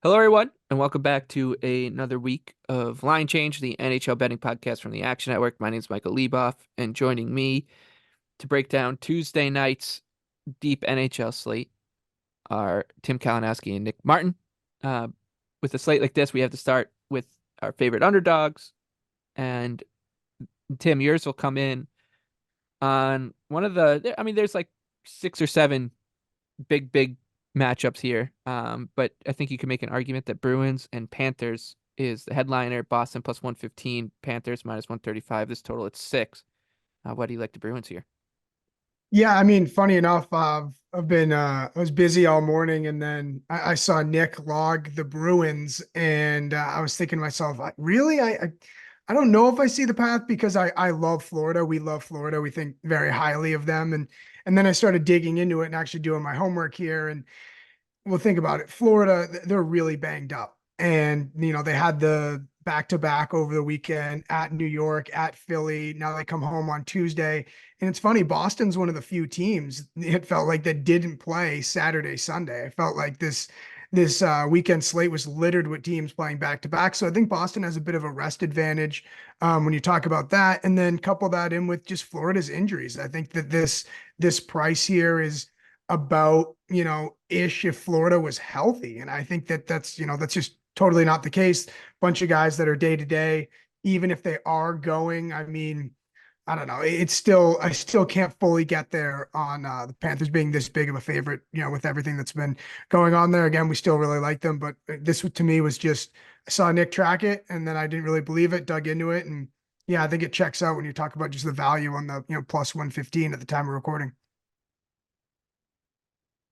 Hello, everyone, and welcome back to another week of Line Change, the NHL betting podcast from the Action Network. My name is Michael Leboff, and joining me to break down Tuesday night's deep NHL slate are Tim Kalinowski and Nick Martin. Uh, with a slate like this, we have to start with our favorite underdogs, and Tim, yours will come in on one of there's like six or seven big matchups here. But I think you can make an argument that Bruins and Panthers is the headliner. Boston plus 115, Panthers minus 135. This total it's six. Why do you like the Bruins here? Yeah, I mean, funny enough, I've been I was busy all morning, and then I saw Nick log the Bruins, and I was thinking to myself, really, I don't know if I see the path because I love Florida. We love Florida. We think very highly of them, and then I started digging into it and actually doing my homework here, and well, think about it. Florida, they're really banged up. And, they had the back to back over the weekend at New York, at Philly. Now they come home on Tuesday. And it's funny, Boston's one of the few teams it felt like that didn't play Saturday, Sunday. I felt like this weekend slate was littered with teams playing back to back. So I think Boston has a bit of a rest advantage when you talk about that. And then couple that in with just Florida's injuries. I think that this price here is about, ish if Florida was healthy. And I think that's just totally not the case. Bunch of guys that are day to day, even if they are going, I mean, I don't know. I still can't fully get there on the Panthers being this big of a favorite, with everything that's been going on there. Again, we still really like them, but this to me was just, I saw Nick track it and then I didn't really believe it, dug into it. And yeah, I think it checks out when you talk about just the value on the, plus 115 at the time of recording.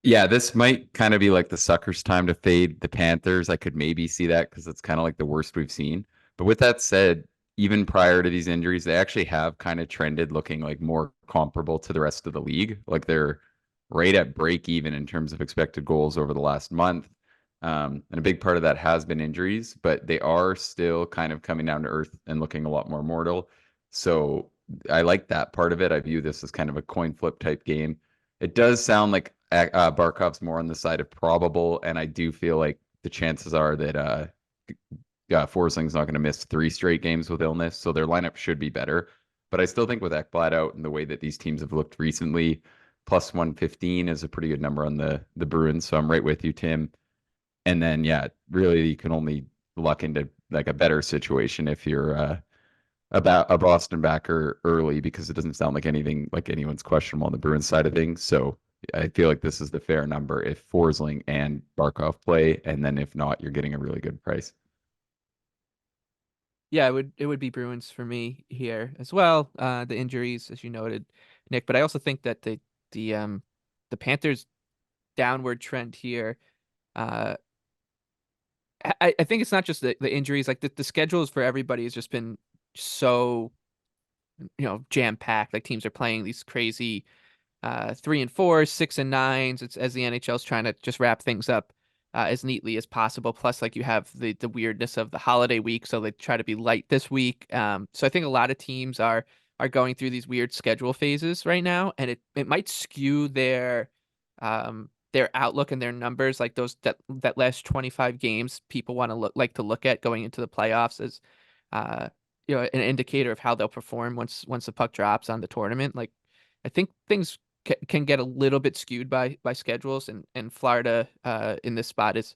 Yeah, this might kind of be like the sucker's time to fade the Panthers. I could maybe see that because it's kind of like the worst we've seen. But with that said, even prior to these injuries, they actually have kind of trended looking like more comparable to the rest of the league. Like they're right at break even in terms of expected goals over the last month. And a big part of that has been injuries, but they are still kind of coming down to earth and looking a lot more mortal. So I like that part of it. I view this as kind of a coin flip type game. It does sound like Barkov's more on the side of probable, and I do feel like the chances are that Forsling's not going to miss 3 straight games with illness, so their lineup should be better. But I still think with Ekblad out and the way that these teams have looked recently, plus 115 is a pretty good number on the Bruins. So I'm right with you, Tim. And then yeah, really you can only luck into like a better situation if you're about a Boston backer early because it doesn't sound like anything like anyone's questionable on the Bruins side of things. So I feel like this is the fair number if Forsling and Barkov play, and then if not, you're getting a really good price. Yeah, it would be Bruins for me here as well. The injuries, as you noted, Nick, but I also think that the Panthers' downward trend here. Uh, I think it's not just the injuries, like the schedules for everybody has just been so, jam packed. Like teams are playing these crazy 3 and 4s, 6 and 9s. It's as the NHL's trying to just wrap things up as neatly as possible. Plus, like you have the weirdness of the holiday week, so they try to be light this week. So I think a lot of teams are going through these weird schedule phases right now, and it might skew their outlook and their numbers, like those that last 25 games people want to look at going into the playoffs as uh an indicator of how they'll perform once the puck drops on the tournament. Like I think things can get a little bit skewed by schedules, and Florida in this spot is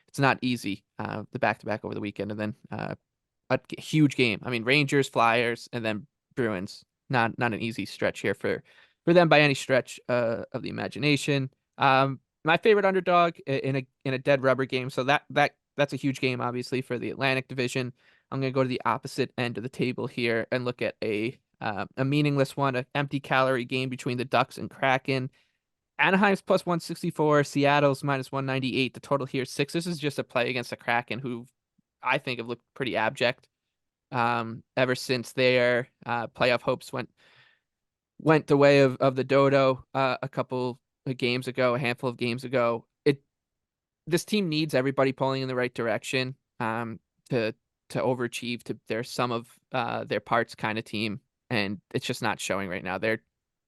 it's not easy. The back to back over the weekend, and then a huge game. I mean, Rangers, Flyers, and then Bruins. Not an easy stretch here for them by any stretch of the imagination. My favorite underdog in a dead rubber game. So that's a huge game, obviously, for the Atlantic Division. I'm gonna go to the opposite end of the table here and look at a meaningless one, an empty calorie game between the Ducks and Kraken. Anaheim's plus 164, Seattle's minus 198. The total here is 6. This is just a play against the Kraken, who I think have looked pretty abject ever since their playoff hopes went the way of the Dodo a couple of games ago, a handful of games ago. This team needs everybody pulling in the right direction to overachieve to their sum of their parts kind of team, and it's just not showing right now. Their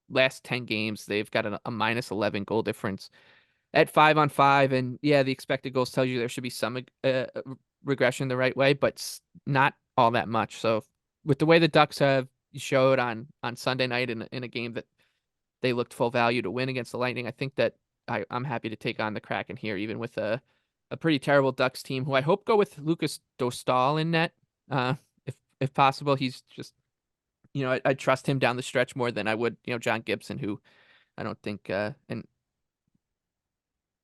last 10 games, they've got a minus 11 goal difference. at 5-on-5, and yeah, the expected goals tells you there should be some regression the right way, but not all that much. So with the way the Ducks have showed on Sunday night in a game that they looked full value to win against the Lightning, I think that I'm happy to take on the Kraken here, even with a pretty terrible Ducks team, who I hope go with Lucas Dostal in net, uh, if possible. He's just, I trust him down the stretch more than I would, John Gibson, who I don't think and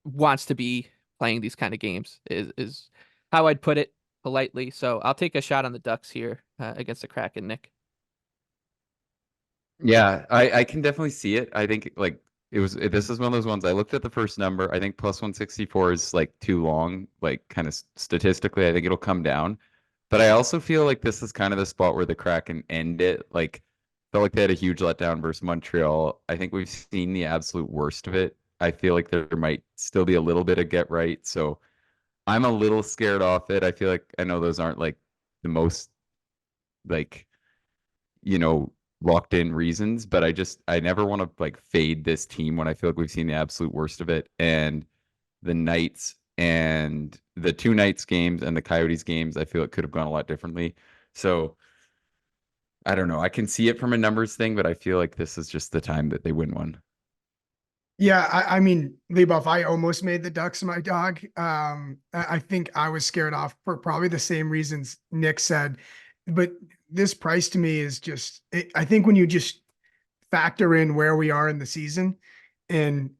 wants to be playing these kind of games is how I'd put it politely. So I'll take a shot on the Ducks here against the Kraken, Nick. Yeah, I can definitely see it. I think like this is one of those ones. I looked at the first number. I think plus 164 is like too long, like kind of statistically. I think it'll come down. But I also feel like this is kind of the spot where the Kraken end it. Like, felt like they had a huge letdown versus Montreal. I think we've seen the absolute worst of it. I feel like there might still be a little bit of get right. So I'm a little scared off it. I feel like I know those aren't like the most like, you know, locked in reasons, but I never want to like fade this team when I feel like we've seen the absolute worst of it. And the Knights and the two Knights games and the Coyotes games, I feel it could have gone a lot differently. So I don't know. I can see it from a numbers thing, but I feel like this is just the time that they win one. Yeah, I mean, Leboff, I almost made the Ducks my dog. I think I was scared off for probably the same reasons Nick said, but this price to me is just, I think when you just factor in where we are in the season and,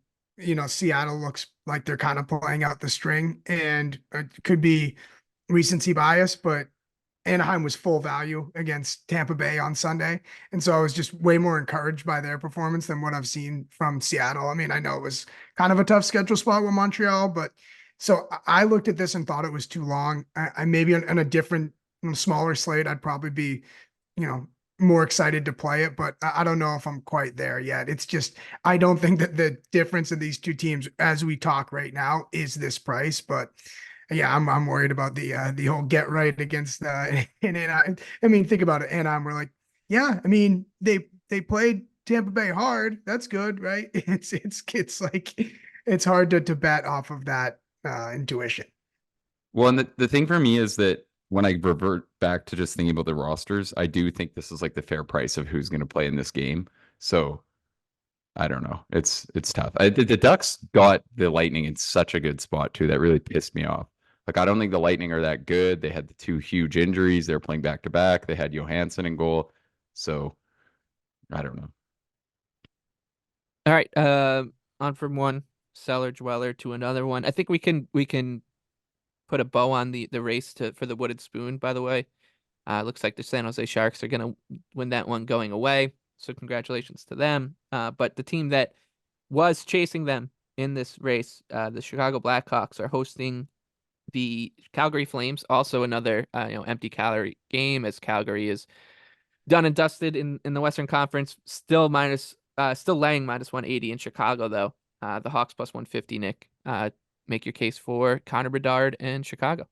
Seattle looks like they're kind of pulling out the string, and it could be recency bias, but Anaheim was full value against Tampa Bay on Sunday. And so I was just way more encouraged by their performance than what I've seen from Seattle. I mean, I know it was kind of a tough schedule spot with Montreal, but so I looked at this and thought it was too long. I maybe on a different, smaller slate, I'd probably be, more excited to play it, but I don't know if I'm quite there yet. It's just, I don't think that the difference in these two teams as we talk right now is this price, but yeah, I'm worried about the whole get right against and I mean, think about it. And we're like, yeah, I mean, they played Tampa Bay hard. That's good, right? It's like it's hard to bet off of that intuition. Well, and the thing for me is that when I revert back to just thinking about the rosters, I do think this is like the fair price of who's going to play in this game. So I don't know. It's tough. The Ducks got the Lightning in such a good spot too. That really pissed me off. Like, I don't think the Lightning are that good. They had the two huge injuries. They're playing back to back. They had Johansson in goal. So I don't know. All right, on from one cellar dweller to another one. I think we can put a bow on the race for the Wooded Spoon. By the way, looks like the San Jose Sharks are gonna win that one going away. So congratulations to them. But the team that was chasing them in this race, the Chicago Blackhawks, are hosting the Calgary Flames. Also another empty calorie game, as Calgary is done and dusted in the Western Conference. Still laying minus 180 in Chicago though. The Hawks plus 150. Nick, make your case for Connor Bedard and Chicago.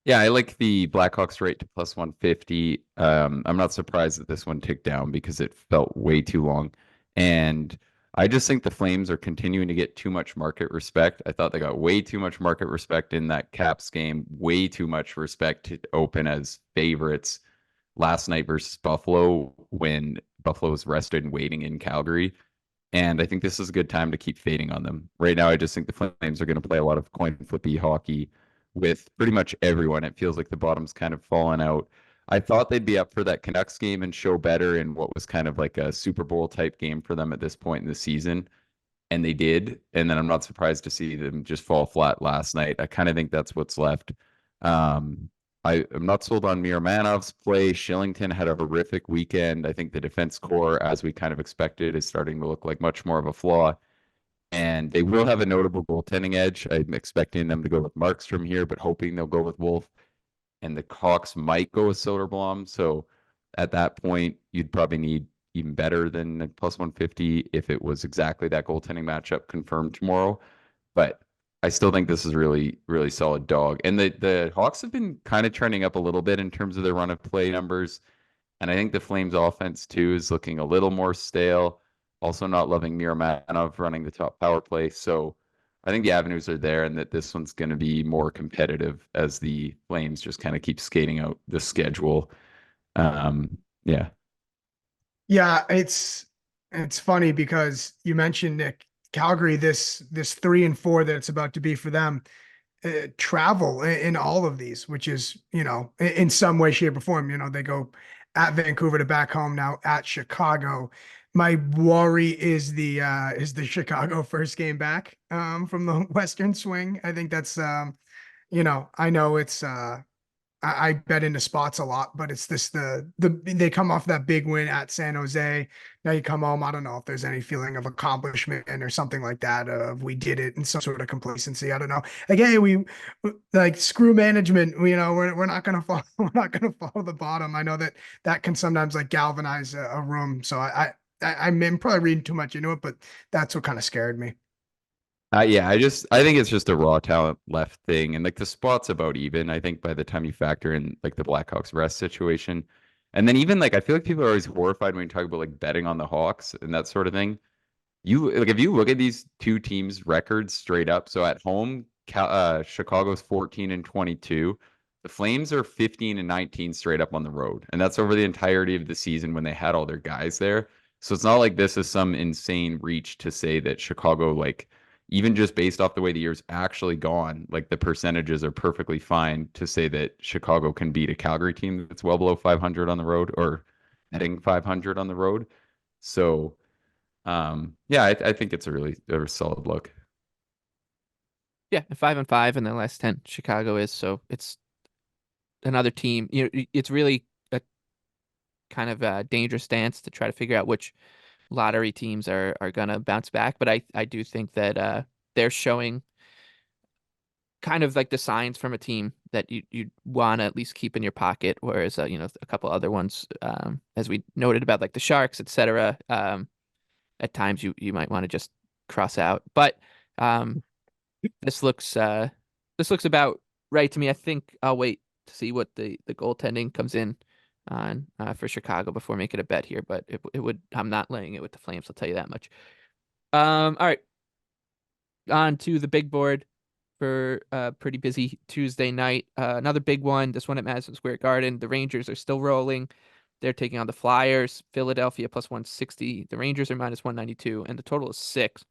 Yeah, I like the Blackhawks rate to plus 150. I'm not surprised that this one ticked down because it felt way too long. And I just think the Flames are continuing to get too much market respect. I thought they got way too much market respect in that Caps game, way too much respect to open as favorites last night versus Buffalo when Buffalo was rested and waiting in Calgary. And I think this is a good time to keep fading on them. Right now, I just think the Flames are going to play a lot of coin flippy hockey with pretty much everyone. It feels like the bottom's kind of fallen out. I thought they'd be up for that Canucks game and show better in what was kind of like a Super Bowl type game for them at this point in the season. And they did. And then I'm not surprised to see them just fall flat last night. I kind of think that's what's left. I am not sold on Miromanov's play. Shillington had a horrific weekend. I think the defense core, as we kind of expected, is starting to look like much more of a flaw. And they will have a notable goaltending edge. I'm expecting them to go with Markstrom here, but hoping they'll go with Wolf. And the Hawks might go with Soderblom. So at that point, you'd probably need even better than plus 150 if it was exactly that goaltending matchup confirmed tomorrow. But I still think this is really, really solid dog. And the Hawks have been kind of trending up a little bit in terms of their run of play numbers. And I think the Flames offense too is looking a little more stale. Also not loving Miromanov running the top power play. So I think the avenues are there, and that this one's going to be more competitive as the Flames just kind of keep skating out the schedule. Yeah. Yeah, it's funny because you mentioned Nick Calgary, this 3-4 that it's about to be for them. Travel in all of these, which is, in some way, shape, or form. They go at Vancouver to back home, now at Chicago. My worry is the Chicago first game back from the Western swing. I think that's I know it's I bet into spots a lot, but it's this they come off that big win at San Jose. Now you come home. I don't know if there's any feeling of accomplishment or something like that of we did it and some sort of complacency. I don't know. Again, we like screw management. We're not gonna follow we're not gonna follow the bottom. I know that can sometimes like galvanize a room. So I'm probably reading too much into it, but that's what kind of scared me. Yeah, I think it's just a raw talent left thing, and like the spot's about even. I think by the time you factor in like the Blackhawks rest situation, and then even like I feel like people are always horrified when you talk about like betting on the Hawks and that sort of thing. You like if you look at these two teams' records straight up. So at home, Chicago's 14-22. The Flames are 15-19 straight up on the road, and that's over the entirety of the season when they had all their guys there. So it's not like this is some insane reach to say that Chicago, like even just based off the way the year's actually gone, like the percentages are perfectly fine to say that Chicago can beat a Calgary team that's well below 500 on the road or heading 500 on the road. So yeah, I think it's a solid look. Yeah, 5-5 in the last 10. Chicago is, so it's another team. It's really a kind of a dangerous stance to try to figure out which lottery teams are gonna bounce back. But I do think that they're showing kind of like the signs from a team that you want to at least keep in your pocket, whereas a couple other ones, as we noted about like the Sharks, etc. At times you might want to just cross out. But um, this looks about right to me. I think I'll wait to see what the goaltending comes in on for Chicago before making a bet here. But it would I'm not laying it with the Flames. I'll tell you that much. All right, on to the big board for a pretty busy Tuesday night. Another big one. This one at Madison Square Garden. The Rangers are still rolling. They're taking on the Flyers. Philadelphia plus 160. The Rangers are minus 192, and the total is 6.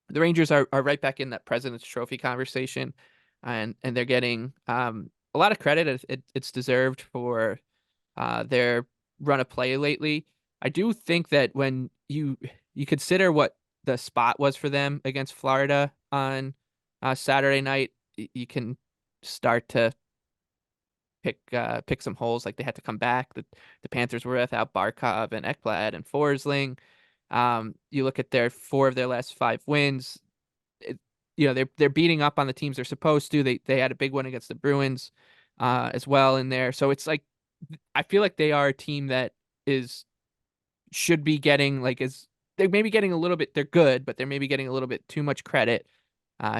The Rangers are right back in that President's Trophy conversation, and they're getting a lot of credit. It's deserved for their run of play lately. I do think that when you consider what the spot was for them against Florida on Saturday night, you can start to pick some holes. Like they had to come back. The Panthers were without Barkov and Ekblad and Forsling. You look at their 4 of their last 5 wins. They're beating up on the teams they're supposed to. They had a big one against the Bruins as well in there. So it's like I feel like they are a team that should be getting they're maybe getting a little bit. They're good, but they're maybe getting a little bit too much credit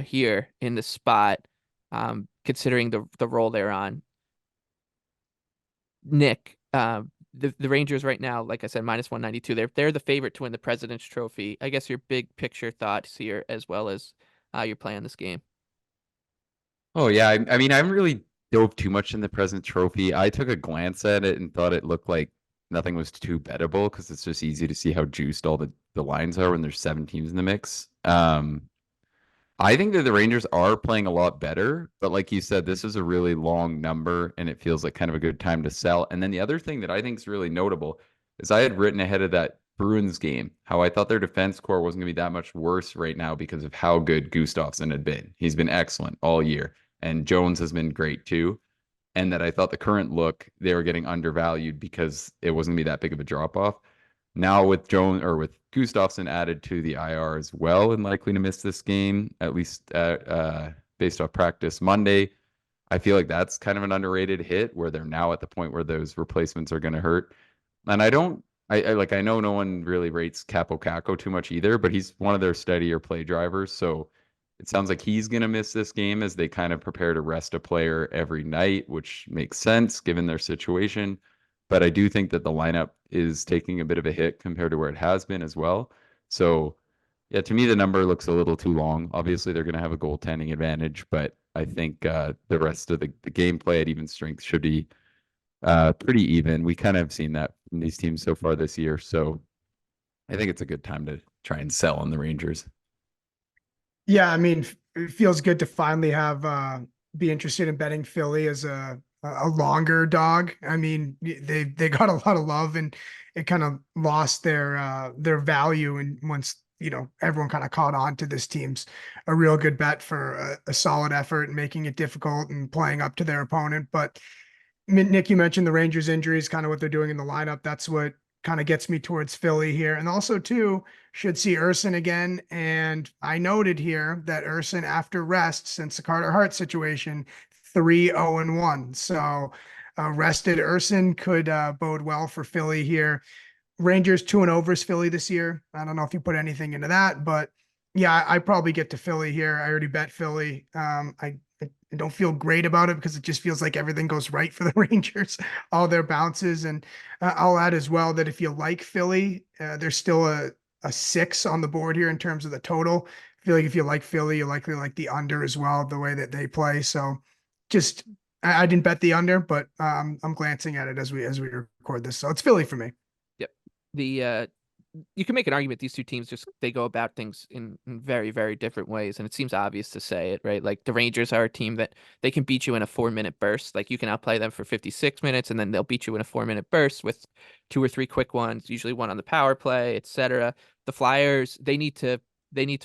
here in the spot, considering the role they're on. Nick, the Rangers right now, like I said, minus 192. They're the favorite to win the President's Trophy. I guess your big picture thoughts here, as well as your play on this game. Oh yeah, I mean I haven't really dove too much in the present trophy. I took a glance at it and thought it looked like nothing was too bettable because it's just easy to see how juiced all the lines are when there's 7 teams in the mix. I think that the Rangers are playing a lot better, but like you said, this is a really long number and it feels like kind of a good time to sell. And then the other thing that I think is really notable is I had written ahead of that Bruins game how I thought their defense core wasn't going to be that much worse right now because of how good Gustafsson had been. He's been excellent all year, and Jones has been great too. And that I thought the current look, they were getting undervalued because it wasn't going to be that big of a drop off. Now with Jones or with Gustafsson added to the IR as well and likely to miss this game, at least based off practice Monday, I feel like that's kind of an underrated hit where they're now at the point where those replacements are going to hurt. And I know no one really rates Capo Caco too much either, but he's one of their steadier play drivers. So it sounds like he's going to miss this game as they kind of prepare to rest a player every night, which makes sense given their situation. But I do think that the lineup is taking a bit of a hit compared to where it has been as well. So Yeah, to me, the number looks a little too long. Obviously, they're going to have a goaltending advantage, but I think the rest of the gameplay at even strength should be pretty even. We kind of have seen that from these teams so far this year. So I think it's a good time to try and sell on the Rangers. Yeah, I mean, it feels good to finally have be interested in betting Philly as a longer dog. I mean, they got a lot of love and it kind of lost their value, and once everyone kind of caught on to this team's a real good bet for a solid effort and making it difficult and playing up to their opponent. But Nick, you mentioned the Rangers injuries, kind of what they're doing in the lineup. That's what kind of gets me towards Philly here. And also, too, should see Urson again. And I noted here that Urson, after rest, since the Carter Hart situation, 3-0-1. So rested Urson could bode well for Philly here. Rangers 2-0 versus Philly this year. I don't know if you put anything into that, but yeah, I probably get to Philly here. I already bet Philly. I don't feel great about it because it just feels like everything goes right for the Rangers, all their bounces. And I'll add as well that if you like Philly, there's still a 6 on the board here in terms of the total. I feel like if you like Philly, you likely like the under as well, the way that they play. So just I didn't bet the under, but I'm glancing at it as we record this. So it's Philly for me. Yep. The you can make an argument these two teams just they go about things in very, very different ways, and it seems obvious to say it, right? Like the Rangers are a team that they can beat you in a 4-minute burst. Like you can outplay them for 56 minutes, and then they'll beat you in a 4-minute burst with 2 or 3 quick ones, usually one on the power play, etc. The Flyers, they need to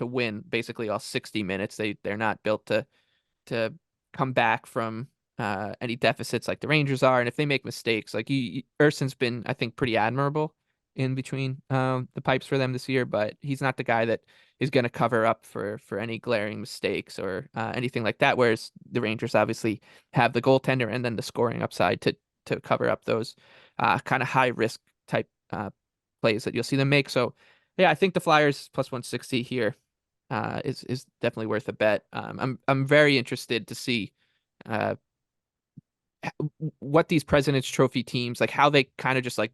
win basically all 60 minutes. They're not built to come back from any deficits like the Rangers are, and if they make mistakes, like Urson's been, I think, pretty admirable in between the pipes for them this year, but he's not the guy that is going to cover up for any glaring mistakes or anything like that. Whereas the Rangers obviously have the goaltender and then the scoring upside to cover up those kind of high risk type plays that you'll see them make. So yeah, I think the Flyers plus 160 here is definitely worth a bet. I'm very interested to see what these President's Trophy teams like, how they kind of just like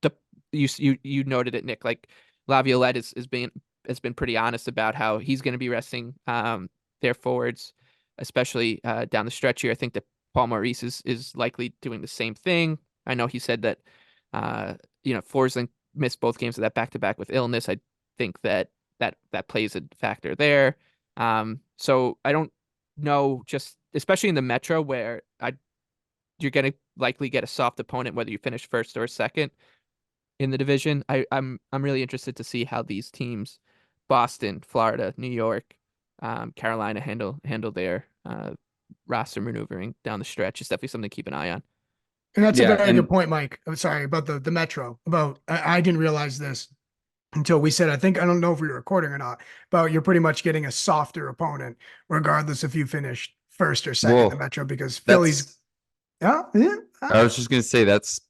the you noted it, Nick. Like Laviolette has been pretty honest about how he's going to be resting their forwards, especially down the stretch here. I think that Paul Maurice is likely doing the same thing. I know he said that Forsling missed both games of that back to back with illness. I think that plays a factor there. So I don't know, just especially in the Metro where you're going to likely get a soft opponent whether you finish first or second in the division. I'm really interested to see how these teams, Boston, Florida, New York, Carolina handle their roster maneuvering down the stretch. It's definitely something to keep an eye on. And that's a Yeah, very good and point, Mike. I'm sorry about the Metro. About I didn't realize this until we said, I don't know if we were recording or not, but you're pretty much getting a softer opponent, regardless if you finished first or second in the well, Metro, because Philly's, that's yeah. I was just gonna say that's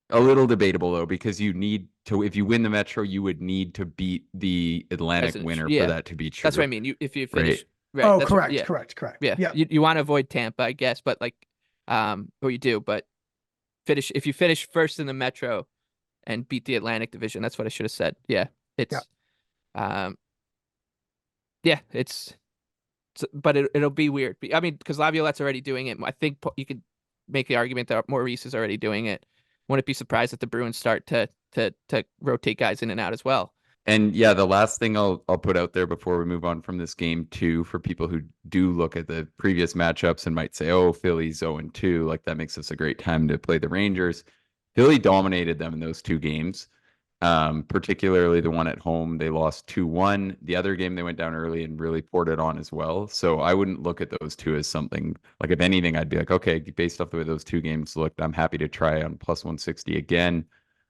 a little debatable though, because you need to, if you win the Metro, you would need to beat the Atlantic Presidents, winner for yeah, that to be that's what I true, mean. If you right? finish right, Oh, that's correct, yeah, correct. yeah. Yeah. You want to avoid Tampa, I guess, but like, or you do, but if you finish first in the Metro and beat the Atlantic Division, that's what I should have said. Yeah, Yeah. it's um, yeah, but it'll be weird. I mean, because Laviolette's already doing it. I think you could make the argument that Maurice is already doing it. Wouldn't be surprised if the Bruins start to rotate guys in and out as well. And yeah, the last thing I'll put out there before we move on from this game too, for people who do look at the previous matchups and might say, "Oh, Philly's 0-2, like that makes this a great time to play the Rangers." Philly dominated them in those 2 games, particularly the one at home. They lost 2-1. The other game they went down early and really poured it on as well. So I wouldn't look at those two as something like, if anything, I'd be like, okay, based off the way those 2 games looked, I'm happy to try on plus 160 again.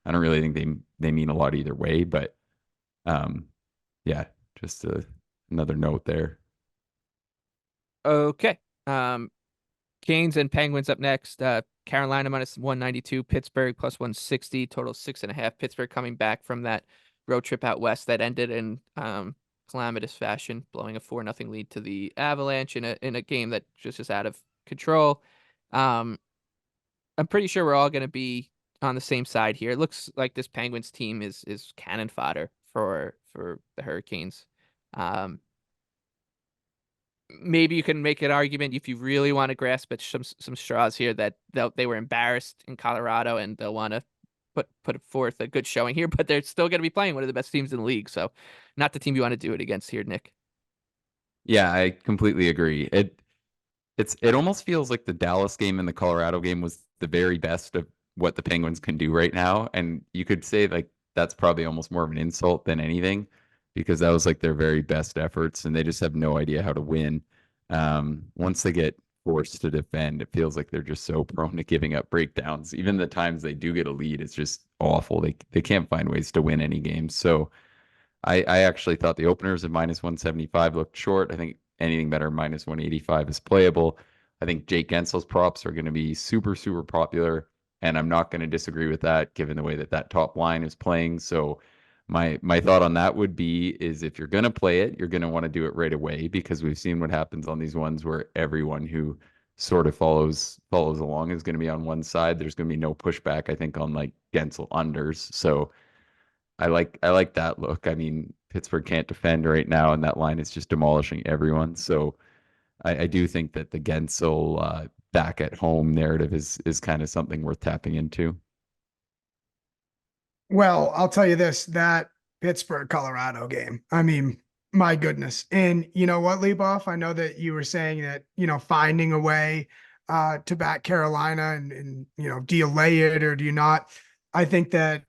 I don't really think they mean a lot either way, but yeah, just another note there. Okay. Canes and Penguins up next. Carolina minus 192, Pittsburgh plus 160, total 6.5. Pittsburgh coming back from that road trip out west that ended in calamitous fashion, blowing a 4-0 lead to the Avalanche in a game that just is out of control. I'm pretty sure we're all going to be on the same side here. It looks like this Penguins team is cannon fodder for the Hurricanes. Maybe you can make an argument if you really want to grasp at some straws here that they were embarrassed in Colorado and they'll want to put forth a good showing here, but they're still going to be playing one of the best teams in the league. So not the team you want to do it against here, Nick. Yeah, I completely agree. It almost feels like the Dallas game and the Colorado game was the very best of what the Penguins can do right now. And you could say like that's probably almost more of an insult than anything because that was like their very best efforts and they just have no idea how to win. Once they get forced to defend, it feels like they're just so prone to giving up breakdowns. Even the times they do get a lead, it's just awful. They can't find ways to win any games. So I actually thought the openers at -175 looked short. I think anything better -185 is playable. I think Jake Gensel's props are going to be super, super popular, and I'm not going to disagree with that given the way that that top line is playing. So my thought on that would be is if you're going to play it, you're going to want to do it right away because we've seen what happens on these ones where everyone who sort of follows along is going to be on one side. There's going to be no pushback, I think, on like Gensel unders. So I like that look. I mean, Pittsburgh can't defend right now, and that line is just demolishing everyone. So I do think that the Gensel back at home narrative is kind of something worth tapping into. Well, I'll tell you this, that Pittsburgh Colorado game. I mean, my goodness. And you know what, Leboff? I know that you were saying that, finding a way to back Carolina and do you lay it or do you not? I think that,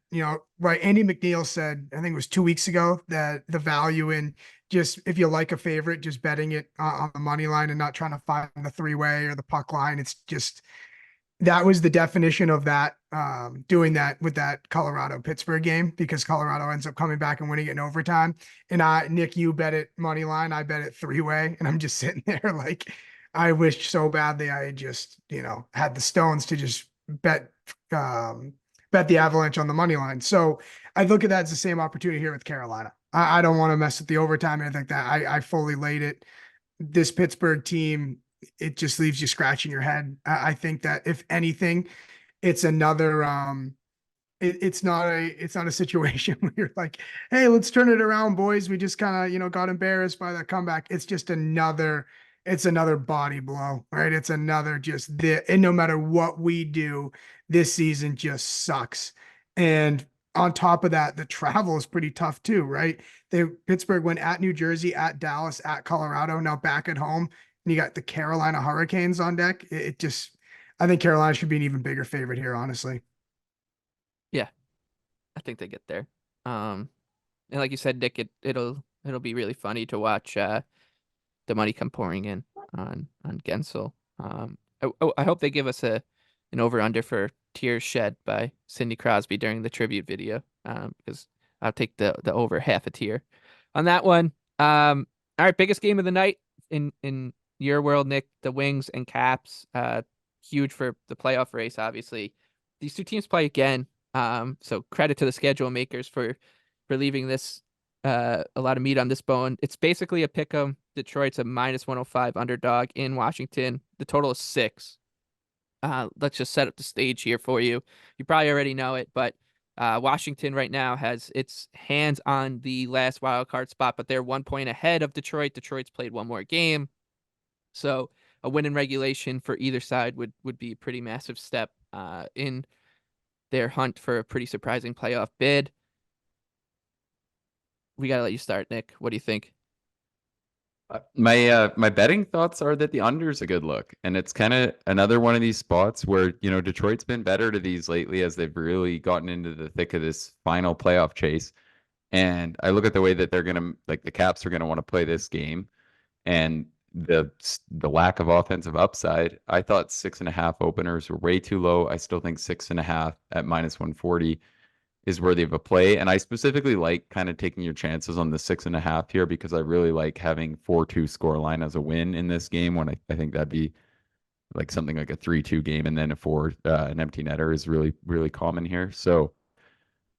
right, Andy McNeil said, I think it was 2 weeks ago, that the value in just if you like a favorite, just betting it on the money line and not trying to find the three-way or the puck line. It's just that was the definition of that, doing that with that Colorado Pittsburgh game because Colorado ends up coming back and winning it in overtime. And Nick, you bet it money line, I bet it three-way, and I'm just sitting there like, I wish so badly I had just, had the stones to just bet the Avalanche on the money line. So I look at that as the same opportunity here with Carolina. I don't want to mess with the overtime or anything like that. I fully laid it. This Pittsburgh team, it just leaves you scratching your head. I think that if anything, it's another it's not a situation where you're like, hey, let's turn it around, boys. We just kind of, got embarrassed by that comeback. It's just another body blow, right? It's another and no matter what we do, this season just sucks. And on top of that, the travel is pretty tough too, right? Pittsburgh went at New Jersey, at Dallas, at Colorado, now back at home. And you got the Carolina Hurricanes on deck. I think Carolina should be an even bigger favorite here, honestly. Yeah, I think they get there. And like you said, Nick, it'll be really funny to watch the money come pouring in on Gensel. I hope they give us an over under for tears shed by Sidney Crosby during the tribute video. Because I'll take the over half a tier on that one. All right, biggest game of the night in your world, Nick, the Wings and Caps. Huge for the playoff race, obviously. These two teams play again. So credit to the schedule makers for leaving this a lot of meat on this bone. It's basically a pick 'em. Detroit's a -105 underdog in Washington. The total is 6. Let's just set up the stage here for you. You probably already know it, but Washington right now has its hands on the last wild card spot, but they're 1 point ahead of Detroit. Detroit's played one more game. So a win in regulation for either side would be a pretty massive step in their hunt for a pretty surprising playoff bid. We gotta let you start, Nick. What do you think? My betting thoughts are that the under is a good look, and it's kind of another one of these spots where Detroit's been better to these lately as they've really gotten into the thick of this final playoff chase. And I look at the way that they're gonna like the Caps are gonna want to play this game, and the lack of offensive upside. I thought 6.5 openers were way too low. I still think 6.5 at -140 is worthy of a play. And I specifically like kind of taking your chances on the 6.5 here because I really like having 4-2 scoreline as a win in this game when I think that'd be like something like a 3-2 game. And then an empty netter is really, really common here. So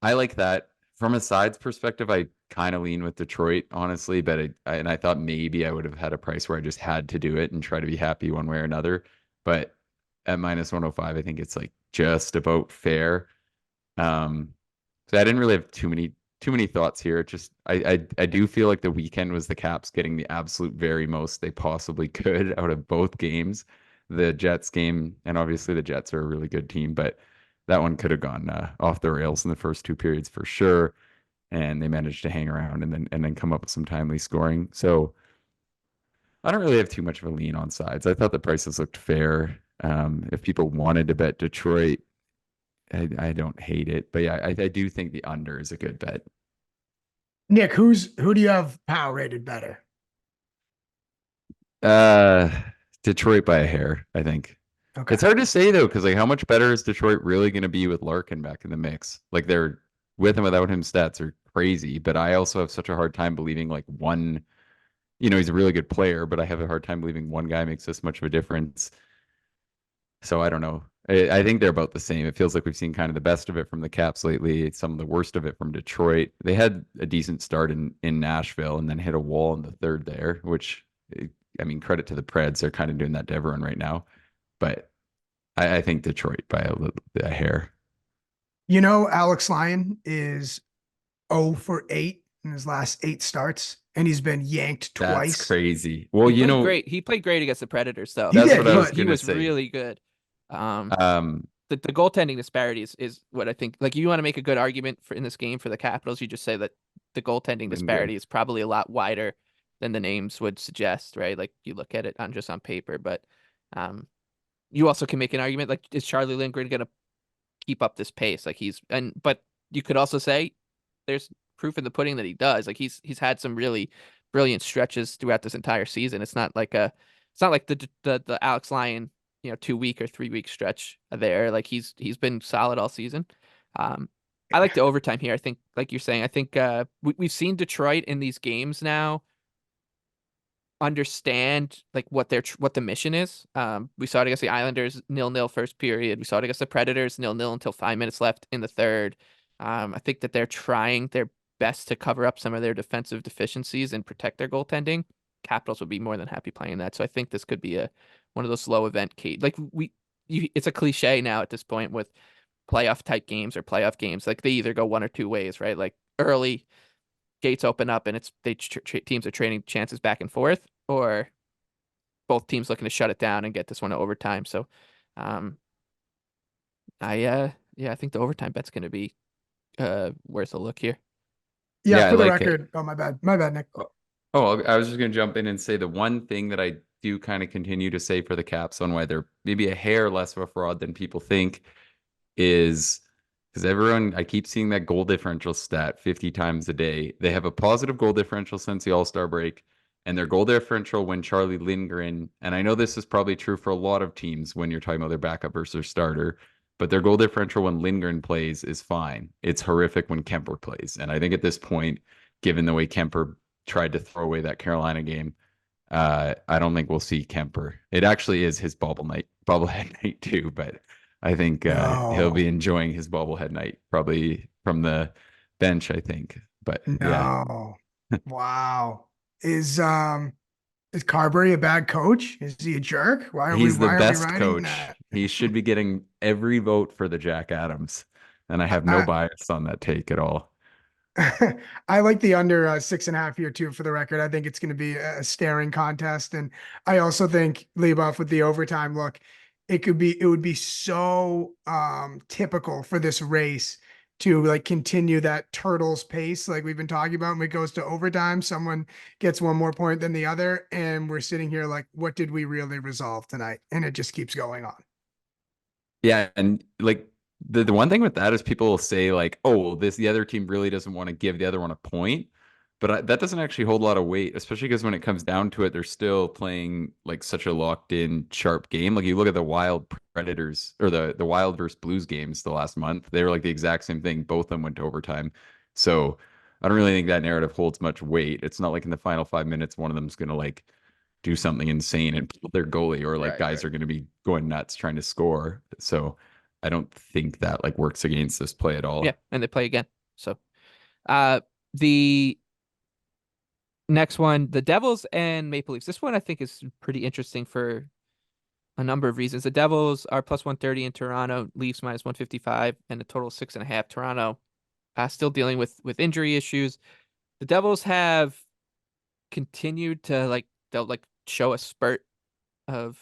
I like that. From a sides perspective, I kind of lean with Detroit, honestly, but I thought maybe I would have had a price where I just had to do it and try to be happy one way or another. But at -105, I think it's like just about fair. So I didn't really have too many too many thoughts here. Just I do feel like the weekend was the Caps getting the absolute very most they possibly could out of both games. The Jets game, and obviously the Jets are a really good team, but that one could have gone off the rails in the first two periods for sure. And they managed to hang around and then come up with some timely scoring. So I don't really have too much of a lean on sides. I thought the prices looked fair. If people wanted to bet Detroit, I don't hate it, but yeah, I do think the under is a good bet. Nick, who do you have power rated better? Uh, Detroit by a hair, I think. Okay. It's hard to say though, because like how much better is Detroit really going to be with Larkin back in the mix? Like they're with and without him stats are crazy, but I also have such a hard time believing like one, he's a really good player, but I have a hard time believing one guy makes this much of a difference. So I don't know. I think they're about the same. It feels like we've seen kind of the best of it from the Caps lately, some of the worst of it from Detroit. They had a decent start in Nashville and then hit a wall in the third there, which, I mean, credit to the Preds. They're kind of doing that to everyone right now. But I think Detroit by a hair. You know, Alex Lyon is 0 for 8 in his last 8 starts, and he's been yanked That's twice. crazy. Well, He played great. He played great against the Predators, though. He that's did, what I was but He gonna was say. really good. The goaltending disparity is what I think. Like, you want to make a good argument for in this game for the Capitals, you just say that the goaltending disparity is probably a lot wider than the names would suggest, right? Like, you look at it on just on paper, but you also can make an argument like, is Charlie Lindgren going to keep up this pace? Like but you could also say there's proof in the pudding that he does. Like he's had some really brilliant stretches throughout this entire season. It's not like the Alex Lyon, 2 week or 3 week stretch there. Like he's been solid all season. I like the overtime here. I think, like you're saying, I think we've seen Detroit in these games now understand like what the mission is. We saw it against the Islanders 0-0 first period. We saw it against the Predators 0-0 until 5 minutes left in the third. I think that they're trying their best to cover up some of their defensive deficiencies and protect their goaltending. Capitals would be more than happy playing that. So I think this could be one of those slow event like it's a cliche now at this point with playoff type games or playoff games. Like they either go one or two ways, right? Like early gates open up and teams are trading chances back and forth, or both teams looking to shut it down and get this one to overtime. So, I think the overtime bet's going to be worth a look here. Yeah, for the like record. Oh, my bad, Nick. Oh, I was just going to jump in and say the one thing that I do kind of continue to say for the Caps on why they're maybe a hair less of a fraud than people think is because I keep seeing that goal differential stat 50 times a day. They have a positive goal differential since the All-Star break, and their goal differential when Charlie Lindgren, and I know this is probably true for a lot of teams when you're talking about their backup versus their starter, but their goal differential when Lindgren plays is fine. It's horrific when Kemper plays. And I think at this point, given the way Kemper tried to throw away that Carolina game, I don't think we'll see Kemper. It actually is his bobblehead night too, but I think he'll be enjoying his bobblehead night probably from the bench, I think. But yeah. Wow. Is Carberry a bad coach? Is he a jerk? Why are we best writing coach. that? He should be getting every vote for the Jack Adams. And I have no bias on that take at all. I like the under 6.5 here too, for the record. I think it's going to be a staring contest. And I also think Leboff with the overtime look, it would be so typical for this race to like continue that turtles pace like we've been talking about. When it goes to overtime, someone gets one more point than the other, and we're sitting here like, what did we really resolve tonight? And it just keeps going on. Yeah, and like the one thing with that is people will say like, oh, the other team really doesn't want to give the other one a point, but that doesn't actually hold a lot of weight, especially because when it comes down to it, they're still playing like such a locked in, sharp game. Like you look at the Wild Predators or the Wild versus Blues games the last month, they were like the exact same thing. Both of them went to overtime, so I don't really think that narrative holds much weight. It's not like in the final 5 minutes one of them's gonna like do something insane and pull their goalie, or like guys are going to be going nuts trying to score. So I don't think that like works against this play at all. Yeah, and they play again. So the next one, the Devils and Maple Leafs. This one I think is pretty interesting for a number of reasons. The Devils are plus 130 in Toronto, Leafs minus 155, and a total of 6.5. Toronto still dealing with injury issues. The Devils have continued to they'll show a spurt of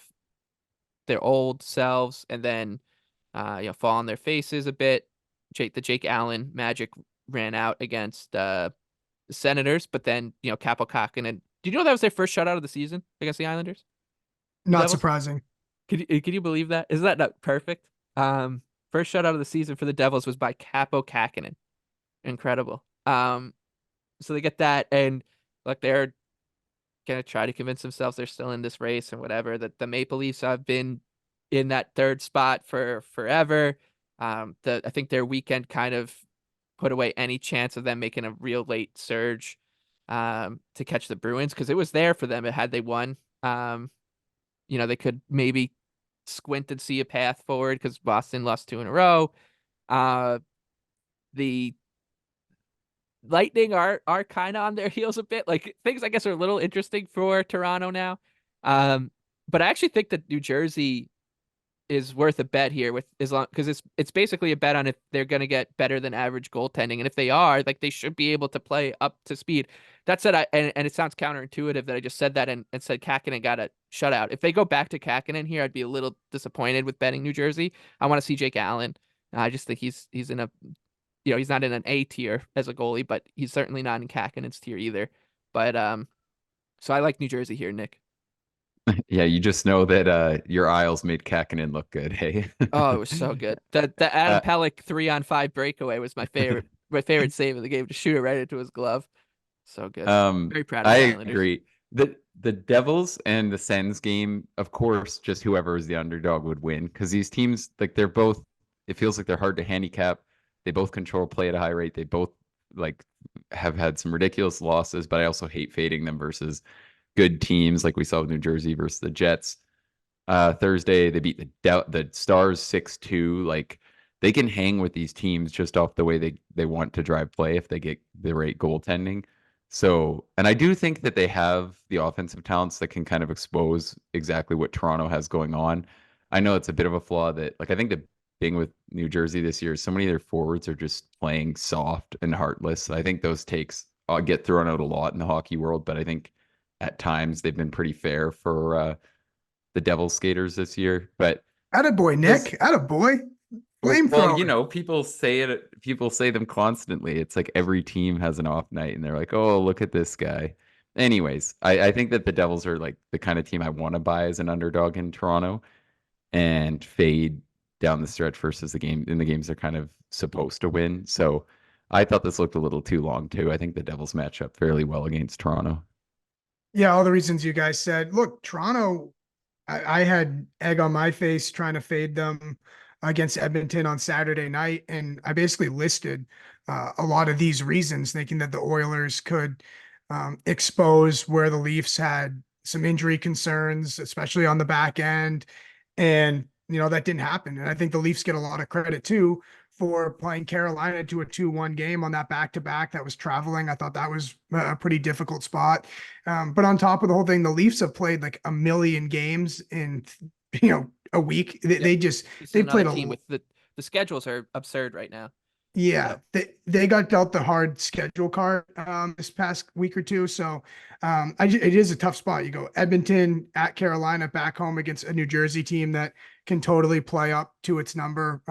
their old selves and then fall on their faces a bit. The Jake Allen magic ran out against the Senators, but then Capo Kakkonen. Did you know that was their first shutout of the season against the Islanders? The Not Devils. surprising. Could you believe that? Isn't that not perfect? First shutout of the season for the Devils was by Capo Kakkonen. Incredible. So they get that, and they're gonna try to convince themselves they're still in this race and whatever. That the Maple Leafs have been in that third spot for forever. I think their weekend kind of put away any chance of them making a real late surge to catch the Bruins because it was there for them. Had they won, they could maybe squint and see a path forward because Boston lost 2 in a row. The Lightning are kind of on their heels a bit. Things I guess are a little interesting for Toronto now. But I actually think that New Jersey is worth a bet here with as long because it's basically a bet on if they're going to get better than average goaltending, and if they are, they should be able to play up to speed. That said, and it sounds counterintuitive that I just said that and said Kakkonen got a shutout. If they go back to Kakkonen here, I'd be a little disappointed with betting New Jersey. I want to see Jake Allen. I just think he's in a he's not in an A tier as a goalie, but he's certainly not in Kakkonen's tier either. But so I like New Jersey here, Nick. Yeah, you just know that your Isles made Kakkonen look good, hey? Oh, it was so good. The Adam Uh, Pelech 3-on-5 breakaway was my favorite save of the game to shoot it right into his glove. So good. Very proud of I the Islanders. agree. The Devils and the Sens game, of course, just whoever is the underdog would win because these teams, they're both. It feels like they're hard to handicap. They both control play at a high rate. They both like have had some ridiculous losses, but I also hate fading them versus good teams like we saw with New Jersey versus the Jets. Thursday they beat the Stars 6-2. Like they can hang with these teams just off the way they want to drive play if they get the right goaltending. So, and I do think that they have the offensive talents that can kind of expose exactly what Toronto has going on. I know it's a bit of a flaw that, I think the thing with New Jersey this year is so many of their forwards are just playing soft and heartless. I think those takes get thrown out a lot in the hockey world, but I think at times they've been pretty fair for the Devil skaters this year. But Attaboy, this, Nick. Attaboy. well, Flamethrower. people say it. People say them constantly. It's like every team has an off night, and they're like, "Oh, look at this guy." Anyways, I think that the Devils are like the kind of team I want to buy as an underdog in Toronto and fade down the stretch versus the games they're kind of supposed to win. So I thought this looked a little too long too. I think the Devils match up fairly well against Toronto. Yeah, all the reasons you guys said. Look, Toronto, I had egg on my face trying to fade them against Edmonton on Saturday night, and I basically listed a lot of these reasons, thinking that the Oilers could expose where the Leafs had some injury concerns, especially on the back end, and that didn't happen. And I think the Leafs get a lot of credit too for playing Carolina to a 2-1 game on that back-to-back that was traveling. I thought that was a pretty difficult spot. But on top of the whole thing, the Leafs have played like a million games in, a week. They This is they another played team with the schedules are absurd right now. yeah, So they got dealt the hard schedule card this past week or two. So it is a tough spot. You go Edmonton at Carolina, back home against a New Jersey team that can totally play up to its number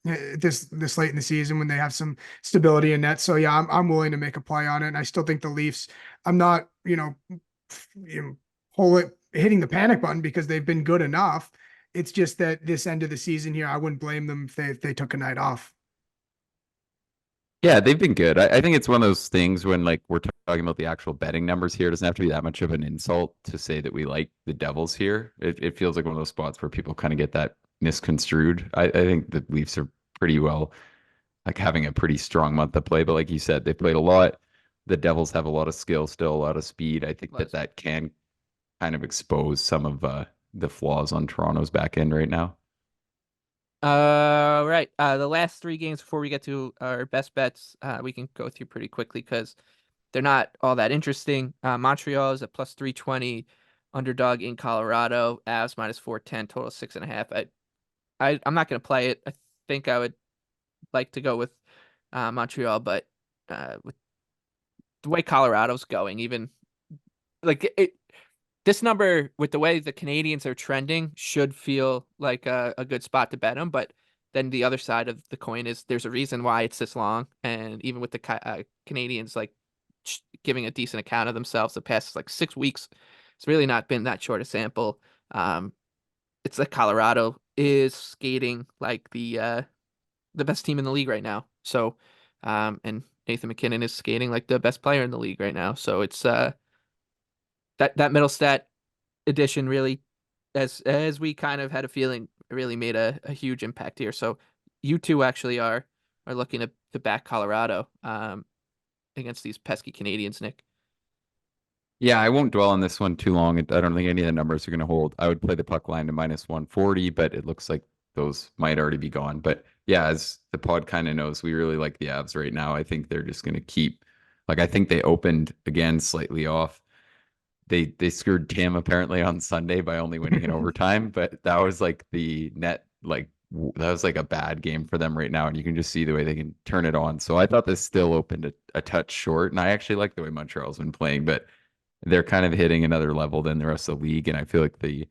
this late in the season when they have some stability in net. So yeah, I'm willing to make a play on it. And I still think the Leafs. I'm not hitting the panic button because they've been good enough. It's just that this end of the season here, I wouldn't blame them if they took a night off. Yeah, they've been good. I think it's one of those things when we're talking about the actual betting numbers here. It doesn't have to be that much of an insult to say that we like the Devils here. It feels like one of those spots where people kind of get that misconstrued. I think the Leafs are pretty well, having a pretty strong month of play. But like you said, they played a lot. The Devils have a lot of skill, still a lot of speed. I think that can kind of expose some of the flaws on Toronto's back end right now. right. The last 3 games before we get to our best bets, we can go through pretty quickly because they're not all that interesting. Montreal is a plus 320 underdog in Colorado. Avs minus 410, total 6.5. I'm not going to play it. I think I would like to go with Montreal, but with the way Colorado's going, even like this number with the way the Canadiens are trending should feel like a good spot to bet them. But then the other side of the coin is there's a reason why it's this long, and even with the Canadiens like giving a decent account of themselves the past like 6 weeks, it's really not been that short a sample. It's like Colorado is skating like the best team in the league right now. So, and Nathan MacKinnon is skating like the best player in the league right now. So it's that middle stat edition really, as we kind of had a feeling, really made a huge impact here. So you two actually are looking to back Colorado against these pesky Canadiens, Nick. Yeah, I won't dwell on this one too long. I don't think any of the numbers are going to hold. I would play the puck line to -140, but it looks like those might already be gone. But yeah, as the pod kind of knows, we really like the Avs right now. I think they're just going to keep, like, I think they opened again slightly off. They screwed Tim apparently on Sunday by only winning in overtime, but that was like the net, like that was like a bad game for them right now, and you can just see the way they can turn it on. So I thought this still opened a touch short, and I actually like the way Montreal's been playing, but they're kind of hitting another level than the rest of the league, and I feel like the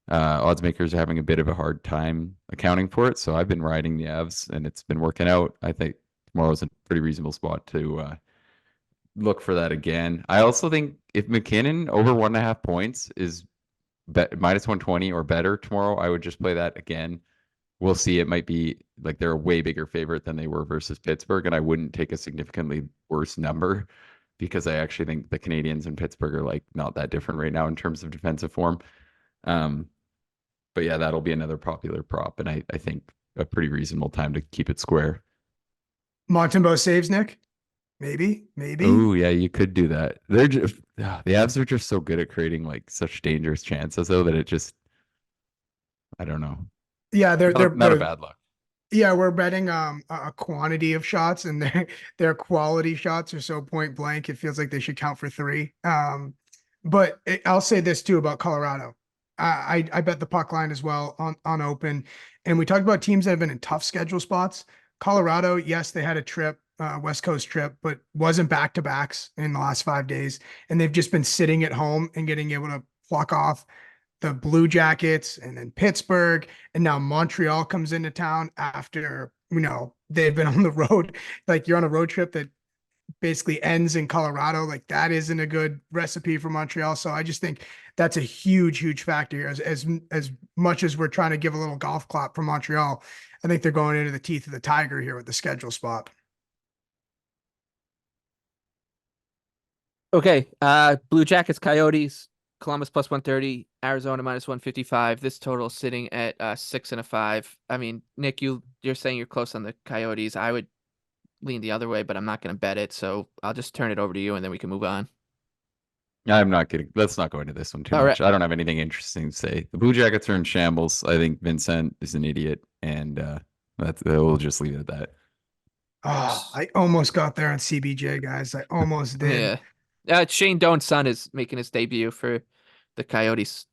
odds makers are having a bit of a hard time accounting for it. So I've been riding the Avs, and it's been working out. I think tomorrow's a pretty reasonable spot to look for that again. I also think if MacKinnon over 1.5 points is -120 or better tomorrow, I would just play that again. We'll see. It might be like they're a way bigger favorite than they were versus Pittsburgh, and I wouldn't take a significantly worse number because I actually think the Canadiens and Pittsburgh are like not that different right now in terms of defensive form. But yeah, that'll be another popular prop, and I think a pretty reasonable time to keep it square. Montembeault saves, Nick. Maybe. Oh yeah, you could do that. They're just the Avs are just so good at creating like such dangerous chances, though, that it just, I don't know. Yeah, Not a bad luck. Yeah, we're betting a quantity of shots, and their quality shots are so point blank. It feels like they should count for 3. But I'll say this too about Colorado. I bet the puck line as well on open. And we talked about teams that have been in tough schedule spots. Colorado, yes, they had a trip, West Coast trip, but wasn't back-to-backs in the last 5 days. And they've just been sitting at home and getting able to pluck off the Blue Jackets and then Pittsburgh. And now Montreal comes into town after, they've been on the road. Like you're on a road trip that basically ends in Colorado. Like that isn't a good recipe for Montreal. So I just think that's a huge factor here. As much as we're trying to give a little golf clap for Montreal, I think they're going into the teeth of the tiger here with the schedule spot. Okay, Blue Jackets, Coyotes, Columbus +130, Arizona -155. This total sitting at 6.5. I mean, Nick, you're saying you're close on the Coyotes. I would lean the other way, but I'm not going to bet it. So I'll just turn it over to you, and then we can move on. I'm not kidding. Let's not go into this one too much. I don't have anything interesting to say. The Blue Jackets are in shambles. I think Vincent is an idiot, and we'll just leave it at that. Oh, I almost got there on CBJ, guys. I almost did. Yeah. Shane Doan's son is making his debut for the Coyotes.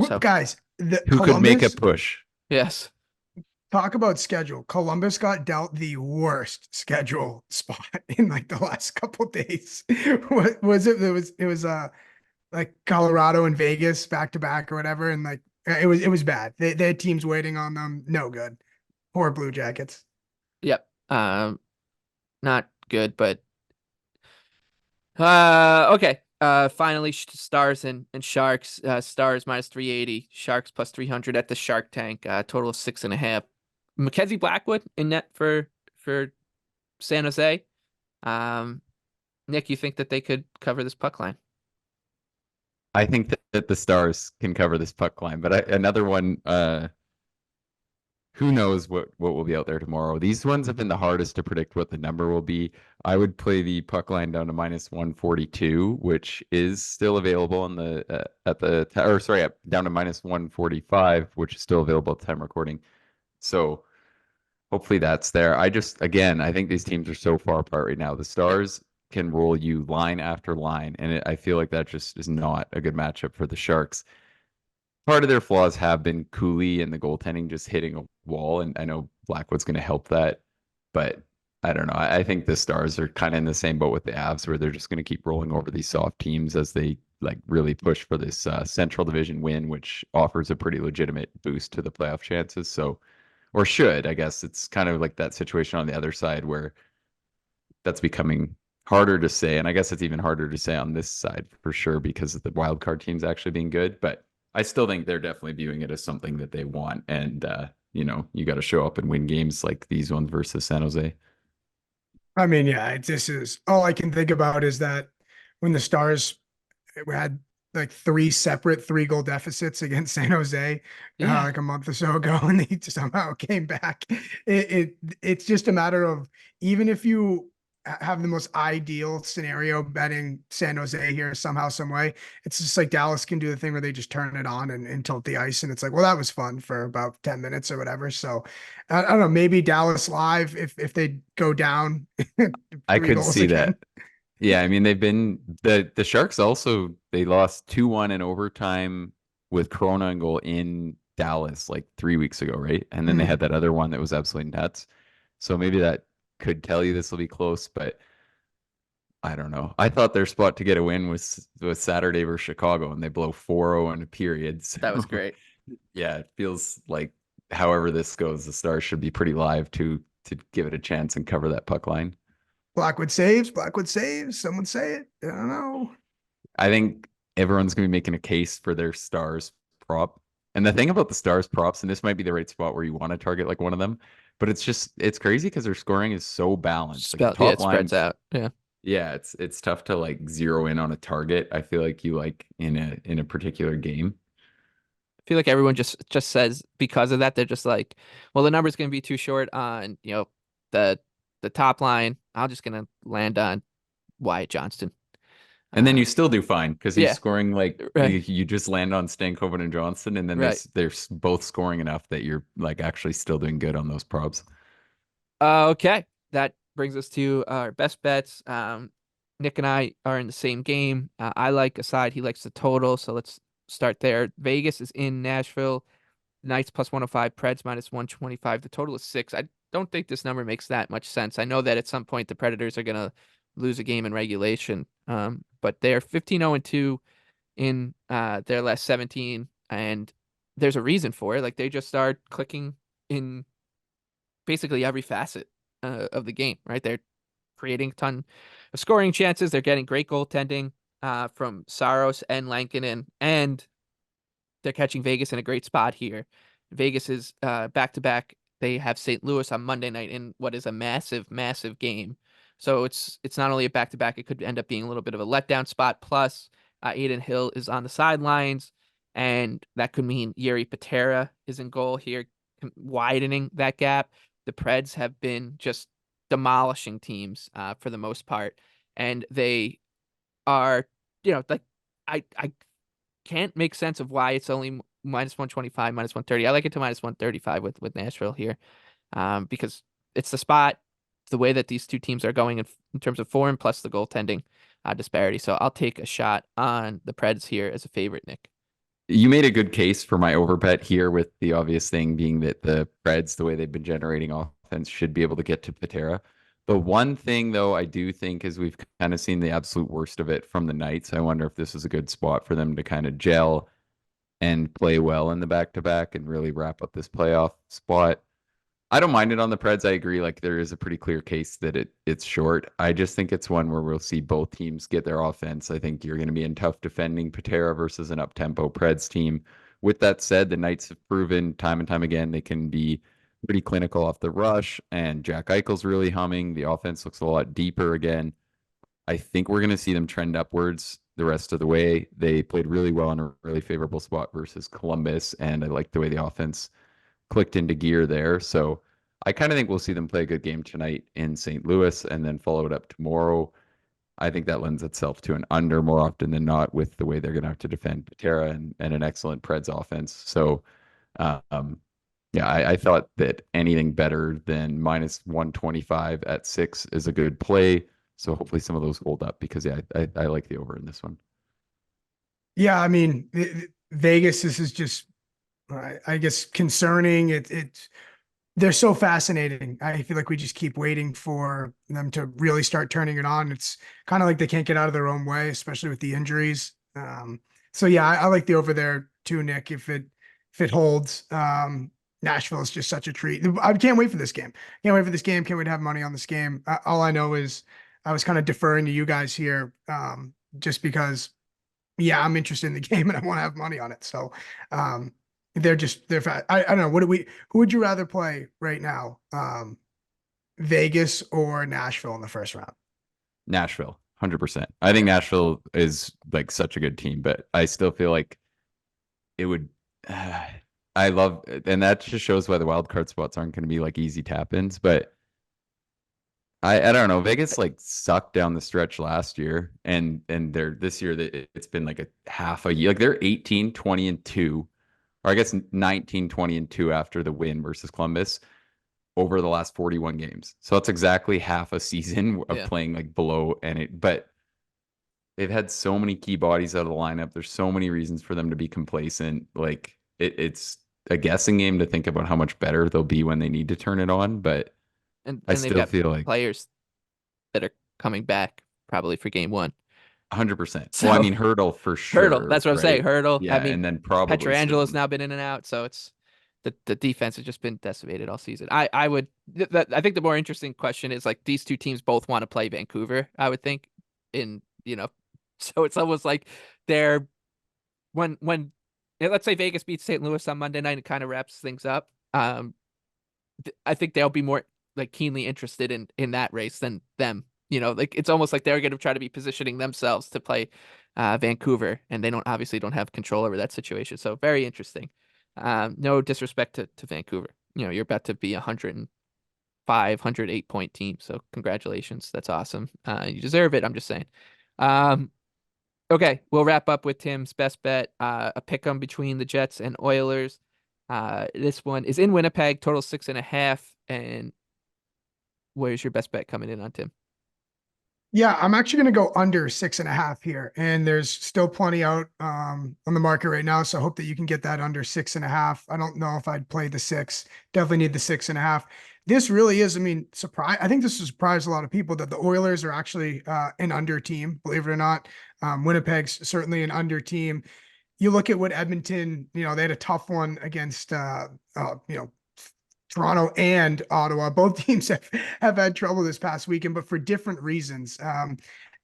So. Guys, who could make a push? Yes. Talk about schedule. Columbus got dealt the worst schedule spot in like the last couple days. What was it? It was like Colorado and Vegas back to back or whatever, and like it was bad. They had teams waiting on them. No good. Poor Blue Jackets. Yep. Not good, but okay. Finally, Stars and Sharks. Stars -380, Sharks +300 at the Shark Tank. Total of 6.5. Mackenzie Blackwood in net for San Jose. Nick, you think that they could cover this puck line? I think that the Stars can cover this puck line, but another one. Who knows what will be out there tomorrow? These ones have been the hardest to predict what the number will be. I would play the puck line down to -142, which is still available on the down to -145, which is still available at the time recording. So hopefully that's there. I think these teams are so far apart right now. The Stars can roll you line after line, and I feel like that just is not a good matchup for the Sharks. Part of their flaws have been Cooley and the goaltending just hitting a wall, and I know Blackwood's going to help that, but I don't know. I think the Stars are kind of in the same boat with the Avs, where they're just going to keep rolling over these soft teams as they like really push for this Central Division win, which offers a pretty legitimate boost to the playoff chances. So, or should, I guess it's kind of like that situation on the other side where that's becoming harder to say. And I guess it's even harder to say on this side for sure because of the wild card teams actually being good. But I still think they're definitely viewing it as something that they want. And, you got to show up and win games like these ones versus San Jose. I mean, yeah, this is all I can think about is that when the Stars had like three separate 3-goal deficits against San Jose Yeah. like a month or so ago, and they somehow came back. It's just a matter of, even if you have the most ideal scenario betting San Jose here somehow, some way, it's just like Dallas can do the thing where they just turn it on and tilt the ice, and it's like, well, that was fun for about 10 minutes or whatever. So I don't know, maybe Dallas live if they go down I 3 could goals see again. that. Yeah, I mean they've been the Sharks also they lost 2-1 in overtime with Corona and goal in Dallas like 3 weeks ago, right? And then they Mhm. had that other one that was absolutely nuts. So maybe that could tell you this will be close, but I don't know. I thought their spot to get a win was Saturday versus Chicago, and they blow 4-0 in a period. That was So great. yeah, it feels like however this goes, the Stars should be pretty live to give it a chance and cover that puck line. Blackwood saves, Blackwood saves. Someone say it. I don't know. I think everyone's going to be making a case for their Stars prop. And the thing about the Stars props, and this might be the right spot where you want to target like one of them, but it's crazy because their scoring is so balanced. Like the Yeah, top it spreads lines, out. Yeah. yeah, it's tough to like zero in on a target. I feel like you like in a particular game. I feel like everyone just says because of that, they're just like, well, the number's gonna be too short on, the the top line. I'm just gonna land on Wyatt Johnston. And then Uh you still do fine because he's yeah, scoring like right, you just land on Stankoven and Johnson, and then right. they're both scoring enough that you're like actually still doing good on those props. Okay. That brings us to our best bets. Nick and I are in the same game. I like a side, he likes the total, so let's start there. Vegas is in Nashville. Knights plus 105, Preds minus 125. The total is 6. I don't think this number makes that much sense. I know that at some point the Predators are going to lose a game in regulation, but they're 15-0-2 in their last 17, and there's a reason for it. Like they just start clicking in basically every facet of the game, right? They're creating a ton of scoring chances. They're getting great goaltending from Saros and Lankinen, and they're catching Vegas in a great spot here. Vegas is back to back. They have St. Louis on Monday night in what is a massive, massive game. So it's not only a back to back, it could end up being a little bit of a letdown spot. Plus, Aiden Hill is on the sidelines, and that could mean Yuri Patera is in goal here, widening that gap. The Preds have been just demolishing teams for the most part, and they are, like I can't make sense of why it's only minus 125, minus 130. I like it to minus 135 with Nashville here, because it's the spot, the way that these two teams are going in terms of form, plus the goaltending disparity. So I'll take a shot on the Preds here as a favorite, Nick. You made a good case for my overbet here, with the obvious thing being that the Preds, the way they've been generating offense, should be able to get to Patera. The one thing, though, I do think is we've kind of seen the absolute worst of it from the Knights. I wonder if this is a good spot for them to kind of gel and play well in the back to back and really wrap up this playoff spot. I don't mind it on the Preds. I agree. Like there is a pretty clear case that it's short. I just think it's one where we'll see both teams get their offense. I think you're going to be in tough defending Patera versus an up-tempo Preds team. With that said, the Knights have proven time and time again they can be pretty clinical off the rush, and Jack Eichel's really humming. The offense looks a lot deeper again. I think we're going to see them trend upwards the rest of the way. They played really well in a really favorable spot versus Columbus, and I like the way the offense clicked into gear there. So I kind of think we'll see them play a good game tonight in St. Louis and then follow it up tomorrow. I think that lends itself to an under more often than not with the way they're going to have to defend Patera and an excellent Preds offense. So, yeah, I thought that anything better than minus 125 at 6 is a good play. So hopefully some of those hold up because, yeah, I like the over in this one. Yeah, I mean, Vegas, this is just, I guess, concerning. It's they're so fascinating. I feel like we just keep waiting for them to really start turning it on. It's kind of like they can't get out of their own way, especially with the injuries. So yeah, I like the over there too, Nick, if it holds. Nashville is just such a treat. I can't wait for this game. Can't wait for this game. Can't wait to have money on this game. All I know is I was kind of deferring to you guys here, just because, yeah, I'm interested in the game and I want to have money on it. So, they're fat. I don't know. Who would you rather play right now? Vegas or Nashville in the first round? Nashville, 100%. I think Nashville is like such a good team, but I still feel like it would. I love, and that just shows why the wild card spots aren't going to be like easy tap ins. But I don't know. Vegas like sucked down the stretch last year, and they're this year that it's been like a half a year. Like they're 18-20-2, or I guess 19-20-2 after the win versus Columbus over the last 41 games. So that's exactly half a season of playing like below, but they've had so many key bodies out of the lineup. There's so many reasons for them to be complacent. Like it's a guessing game to think about how much better they'll be when they need to turn it on. But And I they've still got feel like players that are coming back probably for game one. 100%. So Well, I mean, Hurdle for Hurdle, sure, that's what I'm saying. right? Hurdle. I Yeah, mean, and then probably Petrangelo's Stone. now been in and out, so it's the defense has just been decimated all season. I would I think the more interesting question is like these two teams both want to play Vancouver, I would think, in so it's almost like they're when let's say Vegas beats St. Louis on Monday night and kind of wraps things up. I think they'll be more like keenly interested in that race than them. Like it's almost like they're going to try to be positioning themselves to play Vancouver, and they obviously don't have control over that situation. So very interesting. No disrespect to Vancouver. You're about to be 105, 108 point team. So congratulations. That's awesome. You deserve it. I'm just saying. Um, okay, we'll wrap up with Tim's best bet. A pick 'em between the Jets and Oilers. This one is in Winnipeg, total 6.5. And where's your best bet coming in on, Tim? Yeah, I'm actually going to go under 6.5 here, and there's still plenty out on the market right now. So I hope that you can get that under 6.5. I don't know if I'd play the 6. Definitely need the 6.5. This really is, I mean, surprise. I think this will surprise a lot of people that the Oilers are actually an under team. Believe it or not, Winnipeg's certainly an under team. You look at what Edmonton, they had a tough one against, Toronto and Ottawa. Both teams have had trouble this past weekend, but for different reasons.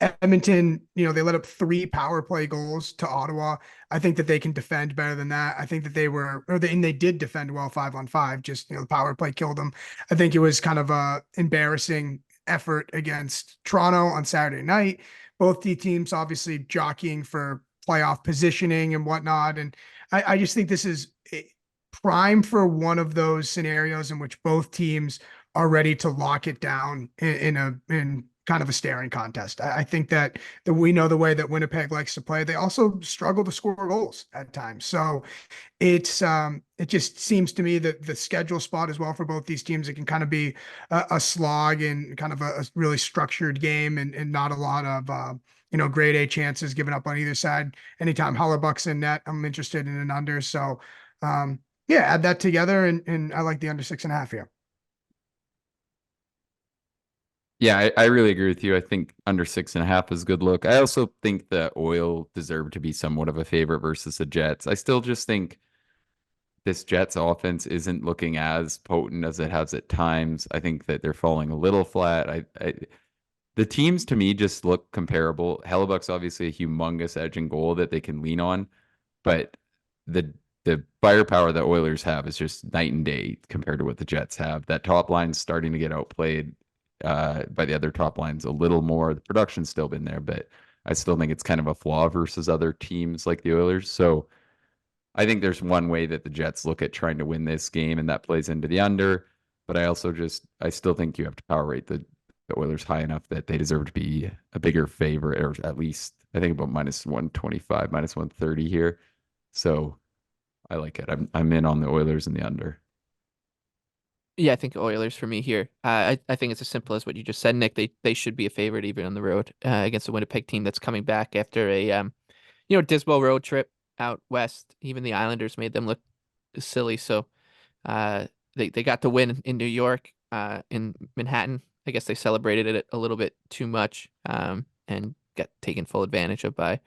Edmonton, they let up 3 power play goals to Ottawa. I think that they can defend better than that. I think that they did defend well 5-on-5. Just, the power play killed them. I think it was kind of a embarrassing effort against Toronto on Saturday night. Both the teams obviously jockeying for playoff positioning and whatnot. And I just think this is prime for one of those scenarios in which both teams are ready to lock it down in kind of a staring contest. I think that we know the way that Winnipeg likes to play. They also struggle to score goals at times. So it just seems to me that the schedule spot as well for both these teams, it can kind of be a slog and kind of a really structured game and not a lot of grade A chances given up on either side. Anytime Hellebuck's in net, I'm interested in an under. So yeah, add that together, and I like the under 6.5 here. Yeah, I really agree with you. I think under 6.5 is a good look. I also think the Oil deserve to be somewhat of a favorite versus the Jets. I still just think this Jets offense isn't looking as potent as it has at times. I think that they're falling a little flat. The teams to me just look comparable. Hellebuck's obviously a humongous edge and goal that they can lean on, but the firepower that Oilers have is just night and day compared to what the Jets have. That top line's starting to get outplayed by the other top lines a little more. The production's still been there, but I still think it's kind of a flaw versus other teams like the Oilers. So I think there's one way that the Jets look at trying to win this game, and that plays into the under. But I still think you have to power rate the Oilers high enough that they deserve to be a bigger favorite, or at least I think about -125, -130 here. So I like it. I'm in on the Oilers and the under. Yeah, I think Oilers for me here. I think it's as simple as what you just said, Nick. They should be a favorite even on the road against a Winnipeg team that's coming back after a dismal road trip out west. Even the Islanders made them look silly. So they got the win in New York, in Manhattan. I guess they celebrated it a little bit too much, and got taken full advantage of by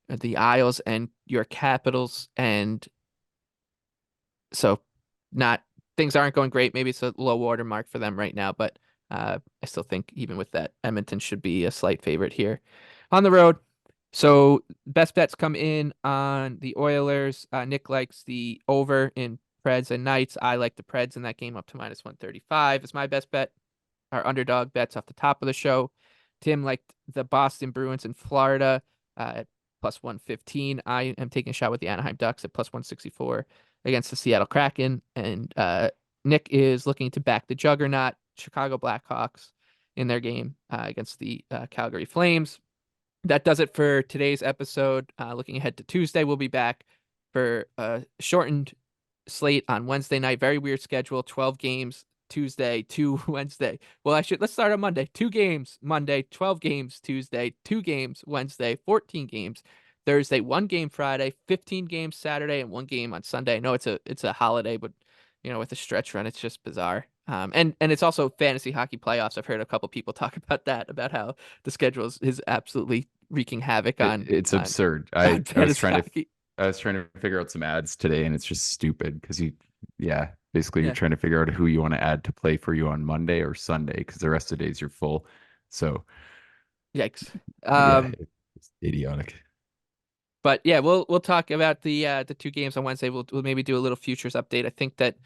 the Isles and your Capitals. And so not things aren't going great. Maybe it's a low water mark for them right now, but I still think even with that, Edmonton should be a slight favorite here on the road. So best bets come in on the Oilers. Nick likes the over in Preds and Knights. I like the Preds in that game up to -135 is my best bet. Our underdog bets off the top of the show. Tim liked the Boston Bruins in Florida at +115. I am taking a shot with the Anaheim Ducks at +164 against the Seattle Kraken. And Nick is looking to back the juggernaut Chicago Blackhawks in their game against the Calgary Flames. That does it for today's episode. Looking ahead to Tuesday, we'll be back for a shortened slate on Wednesday night. Very weird schedule. 12 games Tuesday, 2 Wednesday. Well, let's start on Monday. 2 games Monday, 12 games Tuesday, 2 games Wednesday, 14 games Thursday, 1 game Friday, 15 games Saturday, and 1 game on Sunday. I know it's a holiday, but with a stretch run, it's just bizarre. And it's also fantasy hockey playoffs. I've heard a couple people talk about that, about how the schedule is absolutely wreaking havoc on. It's absurd. on I was fantasy trying hockey. I was trying to figure out some ads today, and it's just stupid because basically Yeah. you're trying to figure out who you want to add to play for you on Monday or Sunday because the rest of the days you're full. So Yikes. yeah, it's idiotic. But yeah, we'll talk about the 2 games on Wednesday. We'll maybe do a little futures update. I think that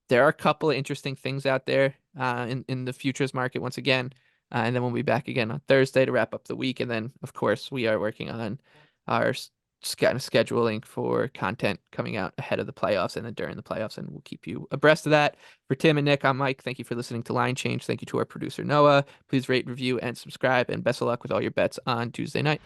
there are a couple of interesting things out there in the futures market once again. And then we'll be back again on Thursday to wrap up the week. And then, of course, we are working on our kind of scheduling for content coming out ahead of the playoffs and then during the playoffs. And we'll keep you abreast of that. For Tim and Nick, I'm Mike. Thank you for listening to Line Change. Thank you to our producer, Noah. Please rate, review, and subscribe. And best of luck with all your bets on Tuesday night.